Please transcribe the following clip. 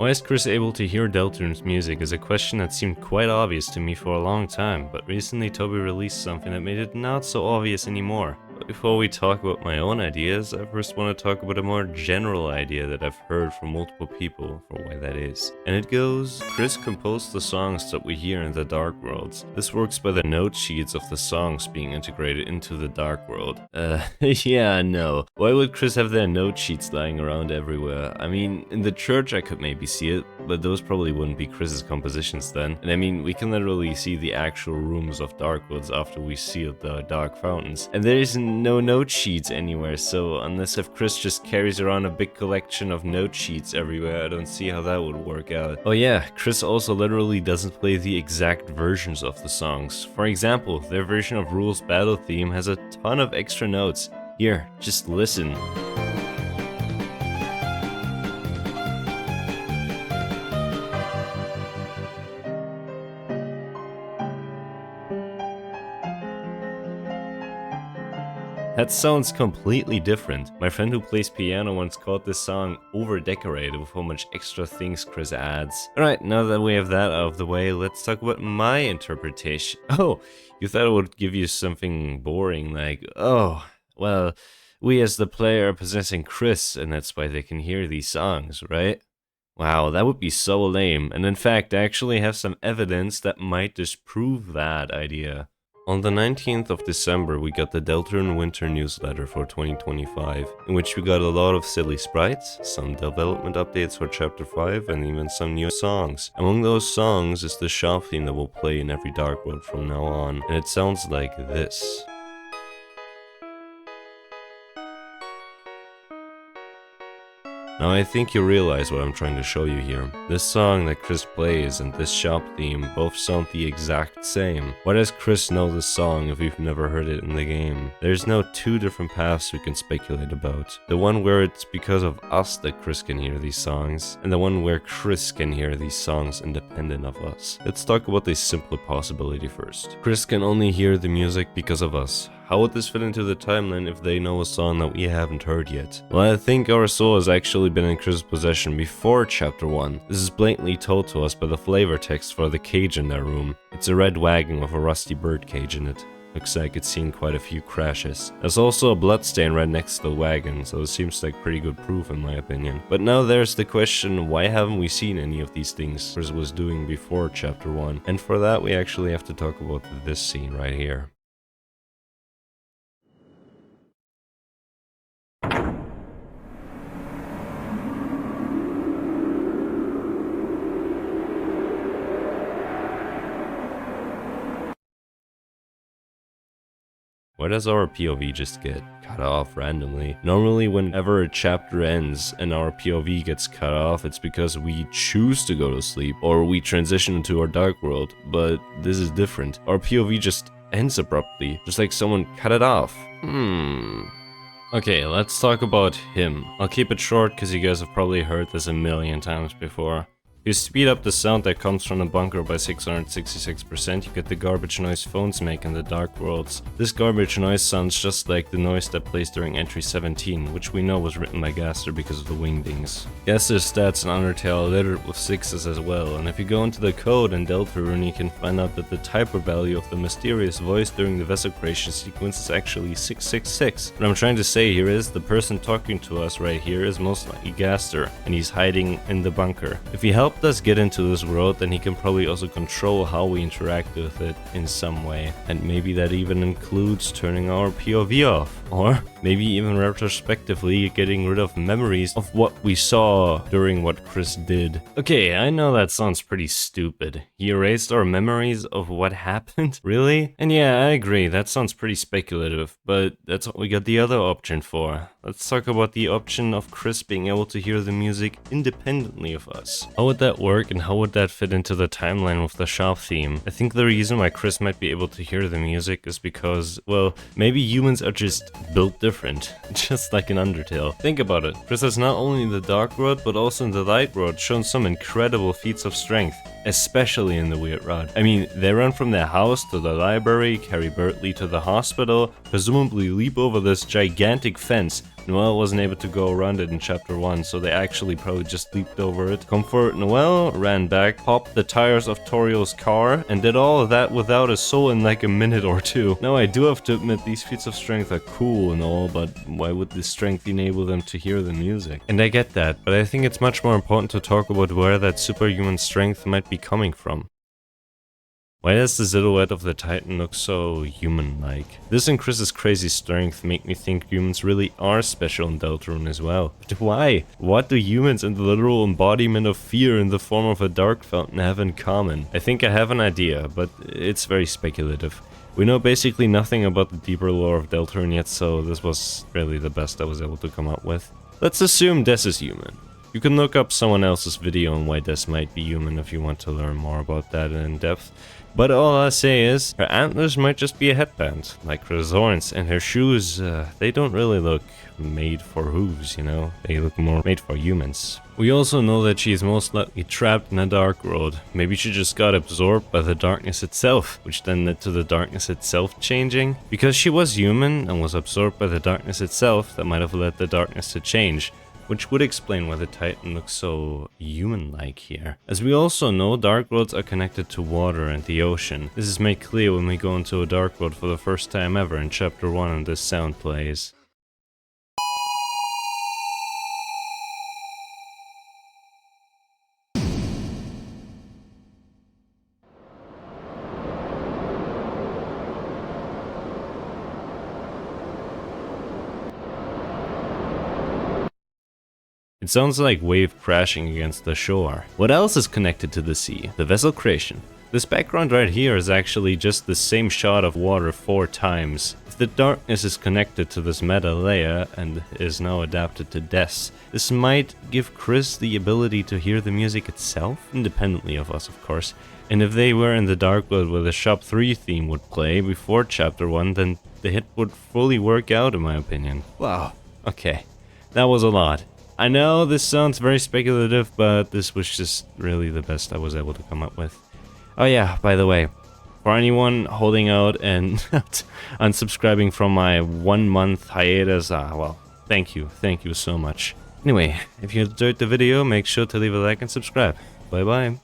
Why is Kris able to hear Deltarune's music is a question that seemed quite obvious to me for a long time, but recently Toby released something that made it not so obvious anymore. But before we talk about my own ideas, I first want to talk about a more general idea that I've heard from multiple people for why that is. And it goes, Kris composed the songs that we hear in the Dark Worlds. This works by the note sheets of the songs being integrated into the Dark World. Yeah, no. Why would Kris have their note sheets lying around everywhere? I mean, in the church I could maybe see it, but those probably wouldn't be Kris's compositions then. And I mean, we can literally see the actual rooms of Dark Worlds after we sealed the Dark Fountains. And there is no note sheets anywhere, so unless if Kris just carries around a big collection of note sheets everywhere, I don't see how that would work out. Oh yeah, Kris also literally doesn't play the exact versions of the songs. For example, their version of Rule's battle theme has a ton of extra notes. Here, just listen. That sounds completely different. My friend who plays piano once called this song over-decorated with how much extra things Kris adds. Alright, now that we have that out of the way, let's talk about my interpretation. Oh, you thought it would give you something boring like, oh, well, we as the player are possessing Kris and that's why they can hear these songs, right? Wow, that would be so lame, and in fact I actually have some evidence that might disprove that idea. On the 19th of December, we got the Deltarune Winter Newsletter for 2025, in which we got a lot of silly sprites, some development updates for Chapter 5, and even some new songs. Among those songs is the shop theme that will play in every Dark World from now on, and it sounds like this. Now I think you realize what I'm trying to show you here. This song that Kris plays and this shop theme both sound the exact same. Why does Kris know this song if we've never heard it in the game? There's now two different paths we can speculate about. The one where it's because of us that Kris can hear these songs, and the one where Kris can hear these songs independent of us. Let's talk about the simpler possibility first. Kris can only hear the music because of us. How would this fit into the timeline if they know a song that we haven't heard yet? Well, I think our soul has actually been in Kris's possession before Chapter 1. This is blatantly told to us by the flavor text for the cage in their room. It's a red wagon with a rusty bird cage in it. Looks like it's seen quite a few crashes. There's also a bloodstain right next to the wagon, so it seems like pretty good proof in my opinion. But now there's the question, why haven't we seen any of these things Kris was doing before Chapter 1? And for that we actually have to talk about this scene right here. Why does our POV just get cut off randomly? Normally whenever a chapter ends and our POV gets cut off, it's because we choose to go to sleep or we transition into our dark world, but this is different. Our POV just ends abruptly, just like someone cut it off. Okay, let's talk about him. I'll keep it short because you guys have probably heard this a million times before. If you speed up the sound that comes from the bunker by 666%, you get the garbage noise phones make in the Dark Worlds. This garbage noise sounds just like the noise that plays during entry 17, which we know was written by Gaster because of the wingdings. Gaster's stats in Undertale are littered with 6s as well, and if you go into the code in Deltarune, you can find out that the typer value of the mysterious voice during the vessel creation sequence is actually 666. What I'm trying to say here is, the person talking to us right here is most likely Gaster, and he's hiding in the bunker. If he helped us get into this world, then he can probably also control how we interact with it in some way. And maybe that even includes turning our POV off. Or maybe even retrospectively getting rid of memories of what we saw during what Kris did. Okay, I know that sounds pretty stupid. He erased our memories of what happened? Really? And yeah, I agree, that sounds pretty speculative, but that's what we got the other option for. Let's talk about the option of Kris being able to hear the music independently of us. How would that work and how would that fit into the timeline with the shop theme? I think the reason why Kris might be able to hear the music is because, well, maybe humans are just built different, just like in Undertale. Think about it, Kris has not only in the Dark World but also in the Light World shown some incredible feats of strength. especially in the weird route. I mean, they run from their house to the library, carry Bertley to the hospital, presumably leap over this gigantic fence. Noelle wasn't able to go around it in chapter 1, so they actually probably just leaped over it. Comfort Noelle, ran back, popped the tires of Torio's car, and did all of that without a soul in like a minute or two. Now I do have to admit these feats of strength are cool and all, but why would this strength enable them to hear the music? And I get that, but I think it's much more important to talk about where that superhuman strength might be coming from. Why does the silhouette of the Titan look so human-like? This and Kris's crazy strength make me think humans really are special in Deltarune as well. But why? What do humans and the literal embodiment of fear in the form of a dark fountain have in common? I think I have an idea, but it's very speculative. We know basically nothing about the deeper lore of Deltarune yet, so this was really the best I was able to come up with. Let's assume Des is human. You can look up someone else's video on why Des might be human if you want to learn more about that in depth. But all I say is, her antlers might just be a headband, like Kris' horns, and her shoes, they don't really look made for hooves, you know? They look more made for humans. We also know that she is most likely trapped in a dark world. Maybe she just got absorbed by the darkness itself, which then led to the darkness itself changing. Because she was human and was absorbed by the darkness itself, that might have led the darkness to change. Which would explain why the Titan looks so human-like here. As we also know, dark worlds are connected to water and the ocean. This is made clear when we go into a dark world for the first time ever in chapter 1 and this sound plays. It sounds like wave crashing against the shore. What else is connected to the sea? The vessel creation. This background right here is actually just the same shot of water 4 times. If the darkness is connected to this meta layer and is now adapted to Des, this might give Kris the ability to hear the music itself, independently of us of course. And if they were in the dark world where the Shop 3 theme would play before chapter 1, then the hit would fully work out in my opinion. Wow, okay, that was a lot. I know this sounds very speculative, but this was just really the best I was able to come up with. Oh yeah, by the way, for anyone holding out and unsubscribing from my 1 month hiatus, well, thank you so much. Anyway, if you enjoyed the video, make sure to leave a like and subscribe. Bye bye.